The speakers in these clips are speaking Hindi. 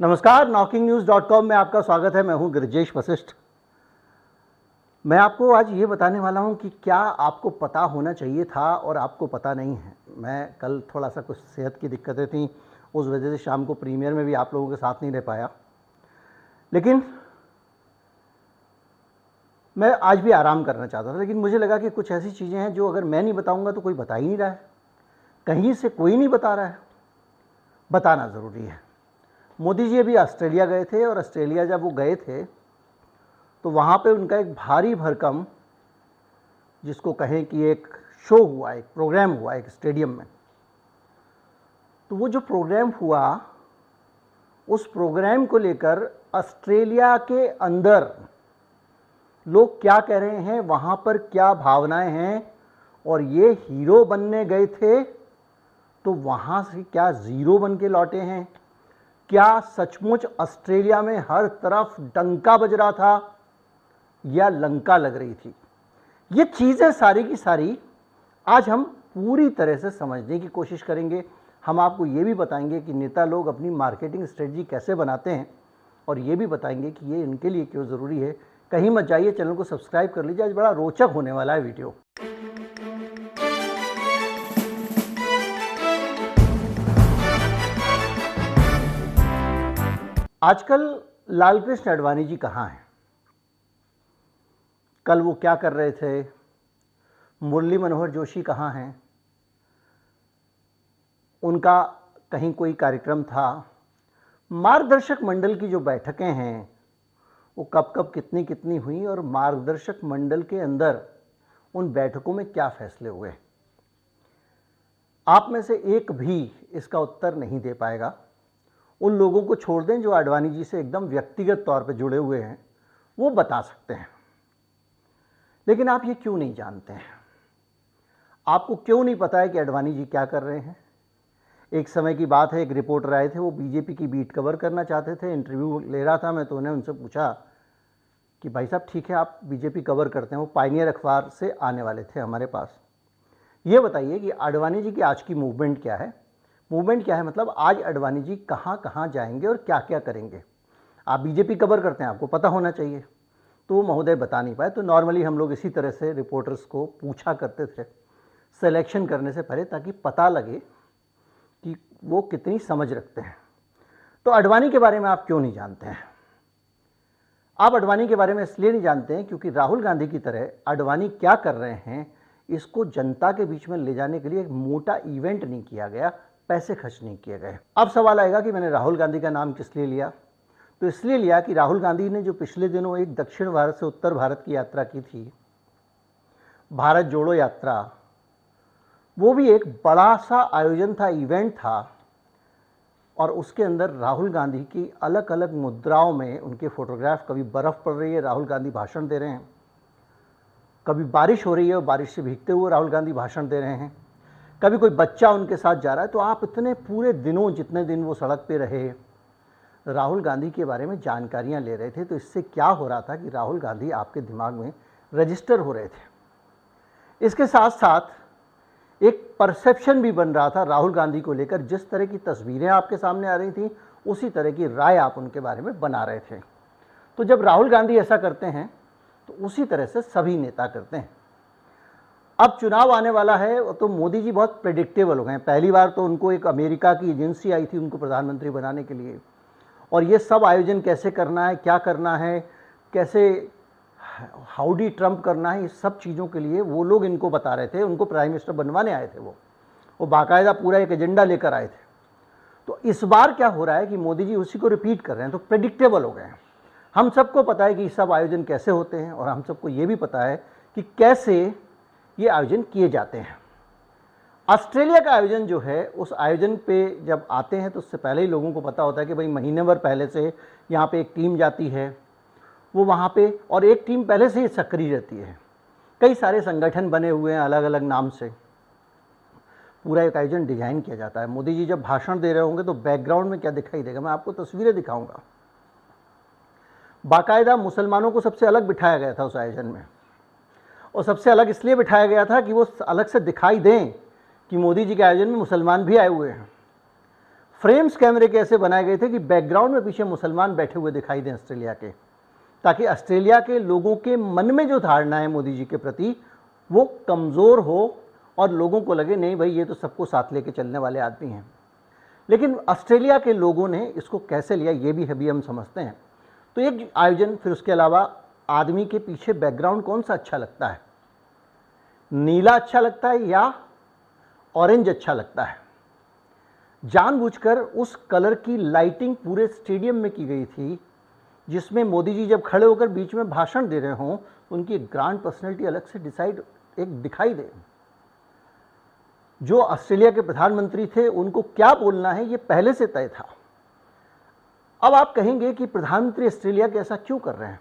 नमस्कार, knocking-news.com में आपका स्वागत है। मैं हूं गिरिजेश वशिष्ठ। मैं आपको आज ये बताने वाला हूं कि क्या आपको पता होना चाहिए था और आपको पता नहीं है। मैं कल थोड़ा सा कुछ सेहत की दिक्कतें थी, उस वजह से शाम को प्रीमियर में भी आप लोगों के साथ नहीं रह पाया, लेकिन मैं आज भी आराम करना चाहता था। लेकिन मुझे लगा कि कुछ ऐसी चीज़ें हैं जो अगर मैं नहीं बताऊँगा तो कोई बता ही नहीं रहा है, कहीं से कोई नहीं बता रहा है। बताना ज़रूरी है। मोदी जी अभी ऑस्ट्रेलिया गए थे और ऑस्ट्रेलिया जब वो गए थे तो वहाँ पे उनका एक भारी भरकम, जिसको कहें कि एक शो हुआ, एक प्रोग्राम हुआ एक स्टेडियम में। तो वो जो प्रोग्राम हुआ, उस प्रोग्राम को लेकर ऑस्ट्रेलिया के अंदर लोग क्या कह रहे हैं, वहाँ पर क्या भावनाएं हैं, और ये हीरो बनने गए थे तो वहाँ से क्या ज़ीरो बन के लौटे हैं। क्या सचमुच ऑस्ट्रेलिया में हर तरफ डंका बज रहा था या लंका लग रही थी। ये चीज़ें सारी की सारी आज हम पूरी तरह से समझने की कोशिश करेंगे। हम आपको ये भी बताएंगे कि नेता लोग अपनी मार्केटिंग स्ट्रेटजी कैसे बनाते हैं, और ये भी बताएंगे कि ये इनके लिए क्यों ज़रूरी है। कहीं मत जाइए, चैनल को सब्सक्राइब कर लीजिए, आज बड़ा रोचक होने वाला है वीडियो। आजकल लालकृष्ण आडवाणी जी कहाँ हैं? कल वो क्या कर रहे थे? मुरली मनोहर जोशी कहाँ हैं? उनका कहीं कोई कार्यक्रम था? मार्गदर्शक मंडल की जो बैठकें हैं वो कब कब कितनी कितनी हुई, और मार्गदर्शक मंडल के अंदर उन बैठकों में क्या फैसले हुए? आप में से एक भी इसका उत्तर नहीं दे पाएगा। उन लोगों को छोड़ दें जो आडवाणी जी से एकदम व्यक्तिगत तौर पर जुड़े हुए हैं, वो बता सकते हैं। लेकिन आप ये क्यों नहीं जानते हैं? आपको क्यों नहीं पता है कि आडवाणी जी क्या कर रहे हैं? एक समय की बात है, एक रिपोर्टर आए थे, वो बीजेपी की बीट कवर करना चाहते थे, इंटरव्यू ले रहा था मैं, तो उन्हें उनसे पूछा कि भाई साहब ठीक है आप बीजेपी कवर करते हैं, वो पायनियर अखबार से आने वाले थे हमारे पास, ये बताइए कि आडवाणी जी की आज की मूवमेंट क्या है। मूवमेंट क्या है मतलब आज आडवाणी जी कहाँ कहाँ जाएंगे और क्या क्या करेंगे। आप बीजेपी कवर करते हैं, आपको पता होना चाहिए। तो वो महोदय बता नहीं पाए। तो नॉर्मली हम लोग इसी तरह से रिपोर्टर्स को पूछा करते थे सिलेक्शन करने से पहले, ताकि पता लगे कि वो कितनी समझ रखते हैं। तो आडवाणी के बारे में आप क्यों नहीं जानते हैं? आप आडवाणी के बारे में इसलिए नहीं जानते हैं क्योंकि राहुल गांधी की तरह आडवाणी क्या कर रहे हैं, इसको जनता के बीच में ले जाने के लिए एक मोटा इवेंट नहीं किया गया, पैसे खर्च नहीं किए गए। अब सवाल आएगा कि मैंने राहुल गांधी का नाम किस लिए लिया? तो इसलिए लिया कि राहुल गांधी ने जो पिछले दिनों एक दक्षिण भारत से उत्तर भारत की यात्रा की थी, भारत जोड़ो यात्रा, वो भी एक बड़ा सा आयोजन था, इवेंट था, और उसके अंदर राहुल गांधी की अलग अलग मुद्राओं में उनके फोटोग्राफ, कभी बर्फ़ पड़ रही है राहुल गांधी भाषण दे रहे हैं, कभी बारिश हो रही है और बारिश से भीगते हुए राहुल गांधी भाषण दे रहे हैं, कभी कोई बच्चा उनके साथ जा रहा है। तो आप इतने पूरे दिनों, जितने दिन वो सड़क पे रहे, राहुल गांधी के बारे में जानकारियां ले रहे थे। तो इससे क्या हो रहा था कि राहुल गांधी आपके दिमाग में रजिस्टर हो रहे थे। इसके साथ साथ एक परसेप्शन भी बन रहा था राहुल गांधी को लेकर। जिस तरह की तस्वीरें आपके सामने आ रही थी, उसी तरह की राय आप उनके बारे में बना रहे थे। तो जब राहुल गांधी ऐसा करते हैं तो उसी तरह से सभी नेता करते हैं। अब चुनाव आने वाला है तो मोदी जी बहुत प्रेडिक्टेबल हो गए हैं। पहली बार तो उनको एक अमेरिका की एजेंसी आई थी उनको प्रधानमंत्री बनाने के लिए, और ये सब आयोजन कैसे करना है, क्या करना है, कैसे हाउडी ट्रंप करना है, इस सब चीज़ों के लिए वो लोग इनको बता रहे थे। उनको प्राइम मिनिस्टर बनवाने आए थे, वो बाकायदा पूरा एक एजेंडा लेकर आए थे। तो इस बार क्या हो रहा है कि मोदी जी उसी को रिपीट कर रहे हैं, तो प्रेडिक्टेबल हो गए हैं। हम सबको पता है कि सब आयोजन कैसे होते हैं, और हम सबको ये भी पता है कि कैसे ये आयोजन किए जाते हैं। ऑस्ट्रेलिया का आयोजन जो है, उस आयोजन पे जब आते हैं तो उससे पहले ही लोगों को पता होता है कि भाई महीने भर पहले से यहाँ पे एक टीम जाती है, वो वहाँ पे, और एक टीम पहले से ही सक्रिय रहती है। कई सारे संगठन बने हुए हैं अलग अलग नाम से, पूरा एक आयोजन डिजाइन किया जाता है। मोदी जी जब भाषण दे रहे होंगे तो बैकग्राउंड में क्या दिखाई देगा, मैं आपको तस्वीरें दिखाऊंगा। बाकायदा मुसलमानों को सबसे अलग बिठाया गया था उस आयोजन में, और सबसे अलग इसलिए बिठाया गया था कि वो अलग से दिखाई दें कि मोदी जी के आयोजन में मुसलमान भी आए हुए हैं। फ्रेम्स कैमरे के ऐसे बनाए गए थे कि बैकग्राउंड में पीछे मुसलमान बैठे हुए दिखाई दें ऑस्ट्रेलिया के, ताकि ऑस्ट्रेलिया के लोगों के मन में जो धारणा है मोदी जी के प्रति वो कमज़ोर हो और लोगों को लगे नहीं भाई ये तो सबको साथ लेके चलने वाले आदमी हैं। लेकिन ऑस्ट्रेलिया के लोगों ने इसको कैसे लिया ये भी अभी हम समझते हैं। तो एक आयोजन, फिर उसके अलावा आदमी के पीछे बैकग्राउंड कौन सा अच्छा लगता है, नीला अच्छा लगता है या ऑरेंज अच्छा लगता है। जानबूझकर उस कलर की लाइटिंग पूरे स्टेडियम में की गई थी, जिसमें मोदी जी जब खड़े होकर बीच में भाषण दे रहे हों उनकी ग्रांड पर्सनैलिटी अलग से दिखाई दे। जो ऑस्ट्रेलिया के प्रधानमंत्री थे उनको क्या बोलना है ये पहले से तय था। अब आप कहेंगे कि प्रधानमंत्री ऑस्ट्रेलिया के ऐसा क्यों कर रहे हैं।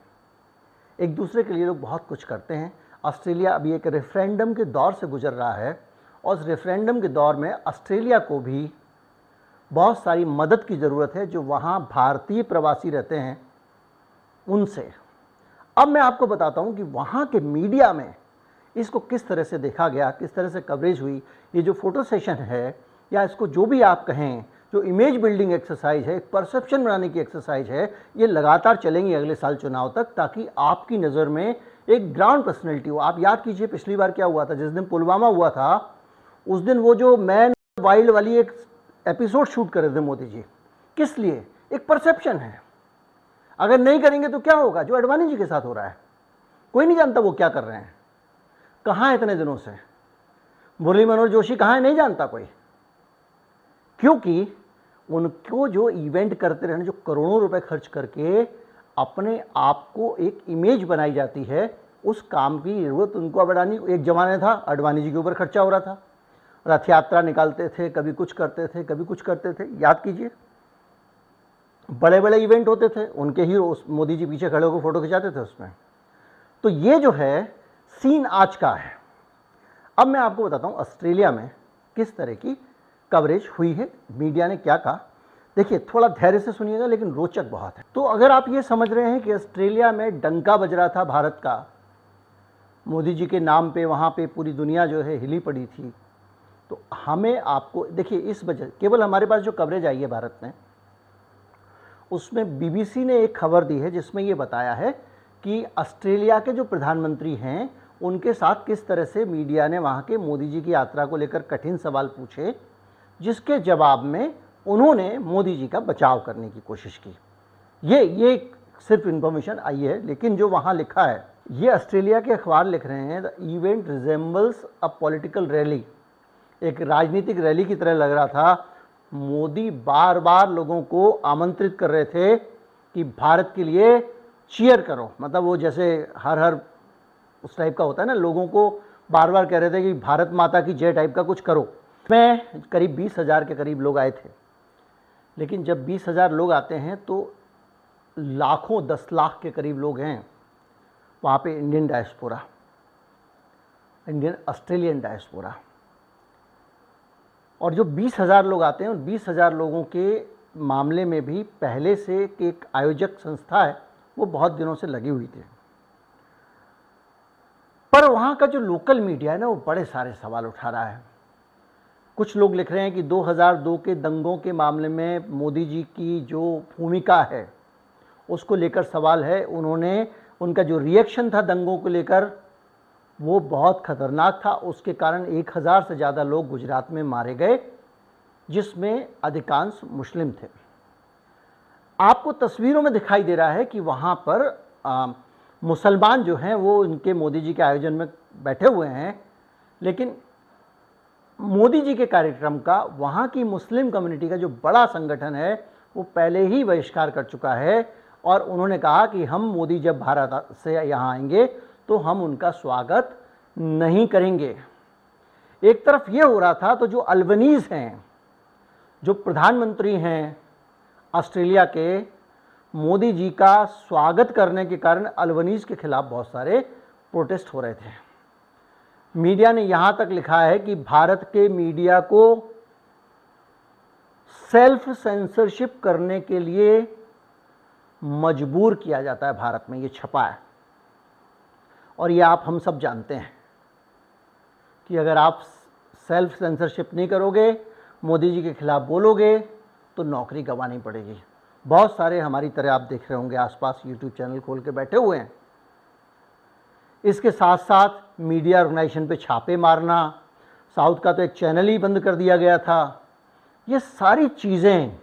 एक दूसरे के लिए लोग बहुत कुछ करते हैं। ऑस्ट्रेलिया अभी एक रेफरेंडम के दौर से गुजर रहा है और उस रेफरेंडम के दौर में ऑस्ट्रेलिया को भी बहुत सारी मदद की ज़रूरत है जो वहाँ भारतीय प्रवासी रहते हैं उनसे। अब मैं आपको बताता हूँ कि वहाँ के मीडिया में इसको किस तरह से देखा गया, किस तरह से कवरेज हुई। ये जो फोटो सेशन है या इसको जो भी आप कहें, जो इमेज बिल्डिंग एक्सरसाइज है, परसेप्शन बनाने की एक्सरसाइज है, ये लगातार चलेंगी अगले साल चुनाव तक, ताकि आपकी नज़र में एक ग्राउंड पर्सनैलिटी हो। आप याद कीजिए पिछली बार क्या हुआ था, जिस दिन पुलवामा हुआ था उस दिन वो जो मैन वाइल्ड वाली एक एपिसोड शूट कर रहे थे मोदी जी, किस लिए? एक परसेप्शन है। अगर नहीं करेंगे तो क्या होगा? जो आडवाणी जी के साथ हो रहा है, कोई नहीं जानता वो क्या कर रहे हैं, कहाँ है इतने दिनों से। मुरली मनोहर जोशी कहाँ है नहीं जानता कोई, क्योंकि उनको जो इवेंट करते रहने, जो करोड़ों रुपए खर्च करके अपने आप को एक इमेज बनाई जाती है, उस काम की जरूरत उनको अडवाणी, एक जमाने था अडवाणी जी के ऊपर खर्चा हो रहा था, रथ यात्रा निकालते थे, कभी कुछ करते थे, कभी कुछ करते थे। याद कीजिए, बड़े बड़े इवेंट होते थे, उनके ही मोदी जी पीछे खड़े होकर फोटो खिंचाते थे उसमें। तो ये जो है सीन आज का है। अब मैं आपको बताता हूँ ऑस्ट्रेलिया में किस तरह की कवरेज हुई है, मीडिया ने क्या कहा। देखिए, थोड़ा धैर्य से सुनिएगा लेकिन रोचक बहुत है। तो अगर आप ये समझ रहे हैं कि ऑस्ट्रेलिया में डंका बज रहा था भारत का, मोदी जी के नाम पे वहाँ पे पूरी दुनिया जो है हिली पड़ी थी, तो हमें आपको देखिए इस वजह, केवल हमारे पास जो कवरेज आई है भारत में, उसमें बीबीसी ने एक खबर दी है जिसमें ये बताया है कि ऑस्ट्रेलिया के जो प्रधानमंत्री हैं उनके साथ किस तरह से मीडिया ने वहाँ के मोदी जी की यात्रा को लेकर कठिन सवाल पूछे, जिसके जवाब में उन्होंने मोदी जी का बचाव करने की कोशिश की। ये सिर्फ इन्फॉर्मेशन आई है, लेकिन जो वहाँ लिखा है, ये ऑस्ट्रेलिया के अखबार लिख रहे हैं, the event resembles a political rally, एक राजनीतिक रैली की तरह लग रहा था। मोदी बार बार लोगों को आमंत्रित कर रहे थे कि भारत के लिए चीयर करो, मतलब वो जैसे हर हर उस टाइप का होता है ना, लोगों को बार बार कह रहे थे कि भारत माता की जय टाइप का कुछ करो। में करीब 20,000 के करीब लोग आए थे, लेकिन जब 20,000 लोग आते हैं तो लाखों 10 लाख के करीब लोग हैं वहाँ पे, Indian diaspora, Indian Australian diaspora. और जो 20,000 लोग आते हैं उन 20,000 लोगों के मामले में भी पहले से एक आयोजक संस्था है वो बहुत दिनों से लगी हुई थी। पर वहाँ का जो लोकल मीडिया है ना, वो बड़े सारे सवाल उठा रहा है। कुछ लोग लिख रहे हैं कि 2002 के दंगों के मामले में मोदी जी की जो भूमिका है उसको लेकर सवाल है। उनका जो रिएक्शन था दंगों को लेकर वो बहुत खतरनाक था, उसके कारण 1000 से ज़्यादा लोग गुजरात में मारे गए, जिसमें अधिकांश मुस्लिम थे। आपको तस्वीरों में दिखाई दे रहा है कि वहाँ पर मुसलमान जो हैं वो इनके मोदी जी के आयोजन में बैठे हुए हैं, लेकिन मोदी जी के कार्यक्रम का वहाँ की मुस्लिम कम्युनिटी का जो बड़ा संगठन है वो पहले ही बहिष्कार कर चुका है और उन्होंने कहा कि हम मोदी जब भारत से यहाँ आएंगे तो हम उनका स्वागत नहीं करेंगे। एक तरफ ये हो रहा था, तो जो अल्बनीज़ हैं, जो प्रधानमंत्री हैं ऑस्ट्रेलिया के, मोदी जी का स्वागत करने के कारण अल्बनीज़ के खिलाफ बहुत सारे प्रोटेस्ट हो रहे थे। मीडिया ने यहाँ तक लिखा है कि भारत के मीडिया को सेल्फ सेंसरशिप करने के लिए मजबूर किया जाता है भारत में, ये छपा है। और ये हम सब जानते हैं कि अगर आप सेल्फ सेंसरशिप नहीं करोगे, मोदी जी के खिलाफ बोलोगे, तो नौकरी गंवानी पड़ेगी। बहुत सारे हमारी तरह आप देख रहे होंगे आसपास यूट्यूब चैनल खोल के बैठे हुए हैं। इसके साथ साथ मीडिया ऑर्गेनाइजेशन पे छापे मारना, साउथ का तो एक चैनल ही बंद कर दिया गया था। ये सारी चीज़ें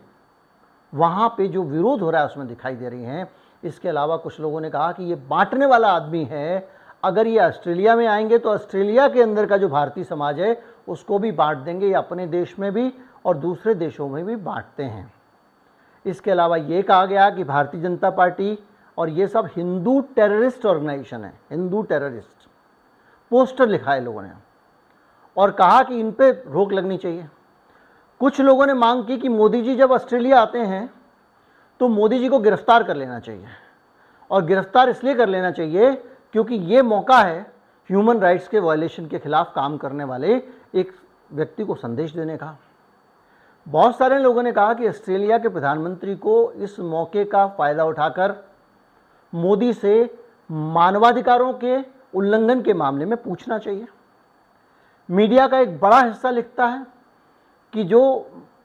वहाँ पे जो विरोध हो रहा है उसमें दिखाई दे रही हैं। इसके अलावा कुछ लोगों ने कहा कि ये बांटने वाला आदमी है, अगर ये ऑस्ट्रेलिया में आएंगे तो ऑस्ट्रेलिया के अंदर का जो भारतीय समाज है उसको भी बांट देंगे, ये अपने देश में भी और दूसरे देशों में भी बांटते हैं। इसके अलावा ये कहा गया कि भारतीय जनता पार्टी और ये सब हिंदू टेररिस्ट ऑर्गेनाइजेशन है, हिंदू टेररिस्ट पोस्टर लिखा है लोगों ने और कहा कि इन पे रोक लगनी चाहिए। कुछ लोगों ने मांग की कि मोदी जी जब ऑस्ट्रेलिया आते हैं तो मोदी जी को गिरफ्तार कर लेना चाहिए, और गिरफ्तार इसलिए कर लेना चाहिए क्योंकि ये मौका है ह्यूमन राइट्स के वायलेशन के खिलाफ काम करने वाले एक व्यक्ति को संदेश देने का। बहुत सारे लोगों ने कहा कि ऑस्ट्रेलिया के प्रधानमंत्री को इस मौके का फ़ायदा उठाकर मोदी से मानवाधिकारों के उल्लंघन के मामले में पूछना चाहिए। मीडिया का एक बड़ा हिस्सा लिखता है कि जो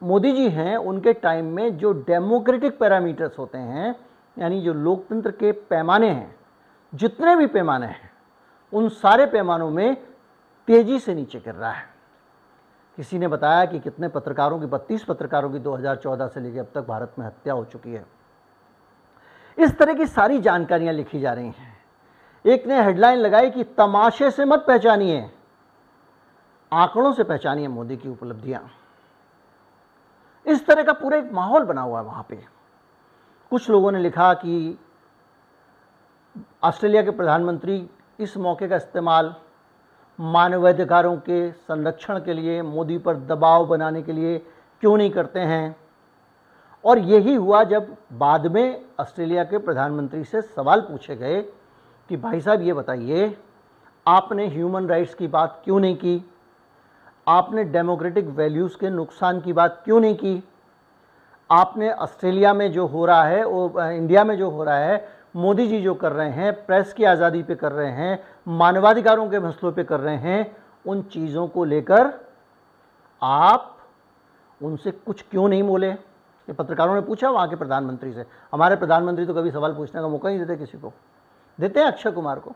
मोदी जी हैं उनके टाइम में जो डेमोक्रेटिक पैरामीटर्स होते हैं, यानी जो लोकतंत्र के पैमाने हैं, जितने भी पैमाने हैं, उन सारे पैमानों में तेज़ी से नीचे गिर रहा है। किसी ने बताया कि कितने पत्रकारों की 32 पत्रकारों की 2014 से लेकर अब तक भारत में हत्या हो चुकी है। इस तरह की सारी जानकारियां लिखी जा रही हैं। एक ने हेडलाइन लगाई कि तमाशे से मत पहचानिए, आंकड़ों से पहचानिए मोदी की उपलब्धियां। इस तरह का पूरा एक माहौल बना हुआ है वहां पे। कुछ लोगों ने लिखा कि ऑस्ट्रेलिया के प्रधानमंत्री इस मौके का इस्तेमाल मानवाधिकारों के संरक्षण के लिए, मोदी पर दबाव बनाने के लिए क्यों नहीं करते हैं। और यही हुआ जब बाद में ऑस्ट्रेलिया के प्रधानमंत्री से सवाल पूछे गए कि भाई साहब ये बताइए, आपने ह्यूमन राइट्स की बात क्यों नहीं की, आपने डेमोक्रेटिक वैल्यूज़ के नुकसान की बात क्यों नहीं की, आपने ऑस्ट्रेलिया में जो हो रहा है वो इंडिया में जो हो रहा है, मोदी जी जो कर रहे हैं, प्रेस की आज़ादी पे कर रहे हैं, मानवाधिकारों के मसलों पे कर रहे हैं, उन चीज़ों को लेकर आप उनसे कुछ क्यों नहीं बोले। ये पत्रकारों ने पूछा वहाँ के प्रधानमंत्री से। हमारे प्रधानमंत्री तो कभी सवाल पूछने का मौका ही नहीं देते किसी को, देते हैं अक्षय कुमार को।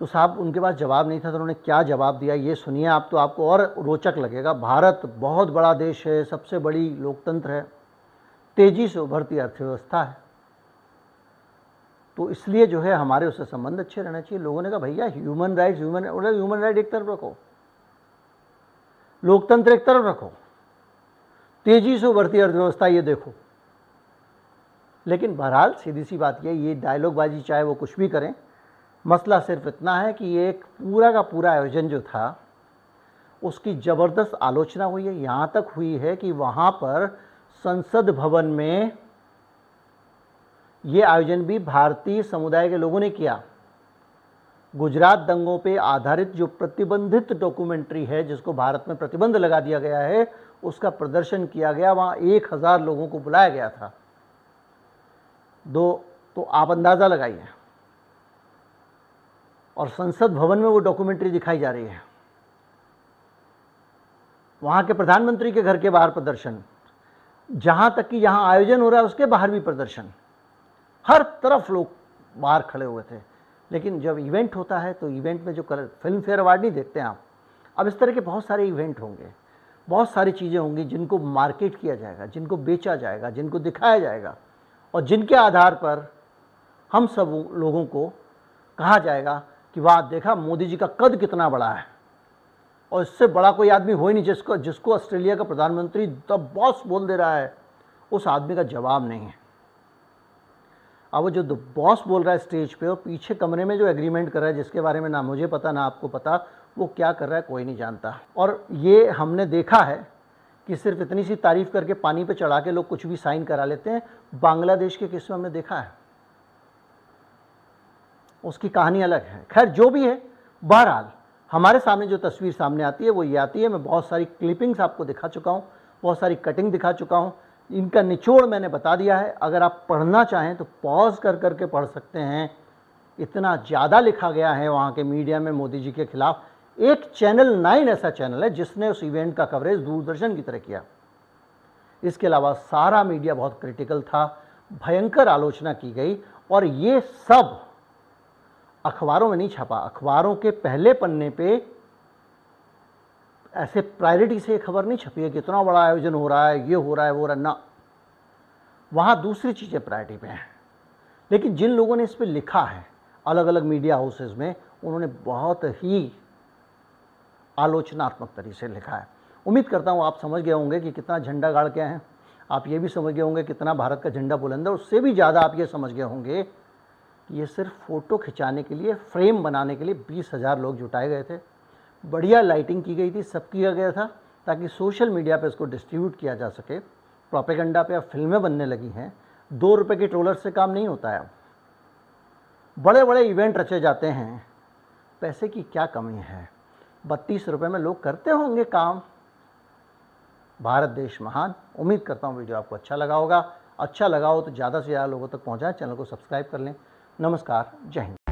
तो साहब उनके पास जवाब नहीं था, तो उन्होंने क्या जवाब दिया ये सुनिए आप, तो आपको और रोचक लगेगा। भारत बहुत बड़ा देश है, सबसे बड़ी लोकतंत्र है, तेज़ी से उभरती अर्थव्यवस्था है, तो इसलिए जो है हमारे उससे संबंध अच्छे रहना चाहिए। लोगों ने कहा भैया ह्यूमन राइट एक तरफ रखो, लोकतंत्र एक तरफ रखो, तेजी से उभरती अर्थव्यवस्था ये देखो। लेकिन बहरहाल सीधी सी बात ये डायलॉगबाजी चाहे वो कुछ भी करें, मसला सिर्फ इतना है कि ये एक पूरा का पूरा आयोजन जो था उसकी ज़बरदस्त आलोचना हुई है। यहाँ तक हुई है कि वहाँ पर संसद भवन में ये आयोजन भी भारतीय समुदाय के लोगों ने किया। गुजरात दंगों पे आधारित जो प्रतिबंधित डॉक्यूमेंट्री है, जिसको भारत में प्रतिबंध लगा दिया गया है, उसका प्रदर्शन किया गया। वहाँ 1000 लोगों को बुलाया गया था। तो आप अंदाज़ा लगाइए, और संसद भवन में वो डॉक्यूमेंट्री दिखाई जा रही है। वहाँ के प्रधानमंत्री के घर के बाहर प्रदर्शन, जहाँ तक कि यहाँ आयोजन हो रहा है उसके बाहर भी प्रदर्शन, हर तरफ लोग बाहर खड़े हुए थे। लेकिन जब इवेंट होता है तो इवेंट में जो फिल्म फेयर अवार्ड नहीं देखते हैं आप, अब इस तरह के बहुत सारे इवेंट होंगे, बहुत सारी चीज़ें होंगी जिनको मार्केट किया जाएगा, जिनको बेचा जाएगा, जिनको दिखाया जाएगा, और जिनके आधार पर हम सब लोगों को कहा जाएगा कि वाह देखा मोदी जी का कद कितना बड़ा है, और इससे बड़ा कोई आदमी हो ही नहीं जिसको ऑस्ट्रेलिया का प्रधानमंत्री द बॉस बोल दे रहा है। उस आदमी का जवाब नहीं है। अब वो जो द बॉस बोल रहा है स्टेज पे, और पीछे कमरे में जो एग्रीमेंट कर रहा है, जिसके बारे में ना मुझे पता ना आपको पता, वो क्या कर रहा है कोई नहीं जानता। और ये हमने देखा है कि सिर्फ इतनी सी तारीफ करके पानी पे चढ़ा के लोग कुछ भी साइन करा लेते हैं। बांग्लादेश के केस में हमने देखा है, उसकी कहानी अलग है। खैर जो भी है, बहरहाल हमारे सामने जो तस्वीर सामने आती है वो ये आती है। मैं बहुत सारी क्लिपिंग्स आपको दिखा चुका हूँ, बहुत सारी कटिंग दिखा चुका हूँ, इनका निचोड़ मैंने बता दिया है। अगर आप पढ़ना चाहें तो पॉज कर करके पढ़ सकते हैं। इतना ज़्यादा लिखा गया है वहाँ के मीडिया में मोदी जी के खिलाफ। एक चैनल 9 ऐसा चैनल है जिसने उस इवेंट का कवरेज दूरदर्शन की तरह किया। इसके अलावा सारा मीडिया बहुत क्रिटिकल था, भयंकर आलोचना की गई और ये सब अखबारों में नहीं छपा। अखबारों के पहले पन्ने पे ऐसे प्रायोरिटी से खबर नहीं छपी है कि इतना बड़ा आयोजन हो रहा है, ये हो रहा है, वो हो रहा है, ना, वहाँ दूसरी चीज़ें प्रायोरिटी पे हैं। लेकिन जिन लोगों ने इस पर लिखा है अलग अलग मीडिया हाउसेस में, उन्होंने बहुत ही आलोचनात्मक तरीके से लिखा है। उम्मीद करता हूँ आप समझ गए होंगे कि कितना झंडा गाड़ के हैं। आप ये भी समझ गए होंगे कितना भारत का झंडा बुलंद है। उससे भी ज़्यादा आप ये समझ गए होंगे कि ये सिर्फ फ़ोटो खिंचाने के लिए, फ्रेम बनाने के लिए 20,000 लोग जुटाए गए थे। बढ़िया लाइटिंग की गई थी, सब किया गया था ताकि सोशल मीडिया पे इसको डिस्ट्रीब्यूट किया जा सके। प्रोपेगेंडा पे अब फिल्में बनने लगी हैं। 2 रुपये के ट्रोलर से काम नहीं होता है। बड़े बड़े इवेंट रचे जाते हैं, पैसे की क्या कमी है। 32 रुपये में लोग करते होंगे काम। भारत देश महान। उम्मीद करता हूँ वीडियो आपको अच्छा लगा होगा। अच्छा लगा हो तो ज़्यादा से ज़्यादा लोगों तक पहुँचाएं। चैनल को सब्सक्राइब कर लें। नमस्कार, जय हिंद।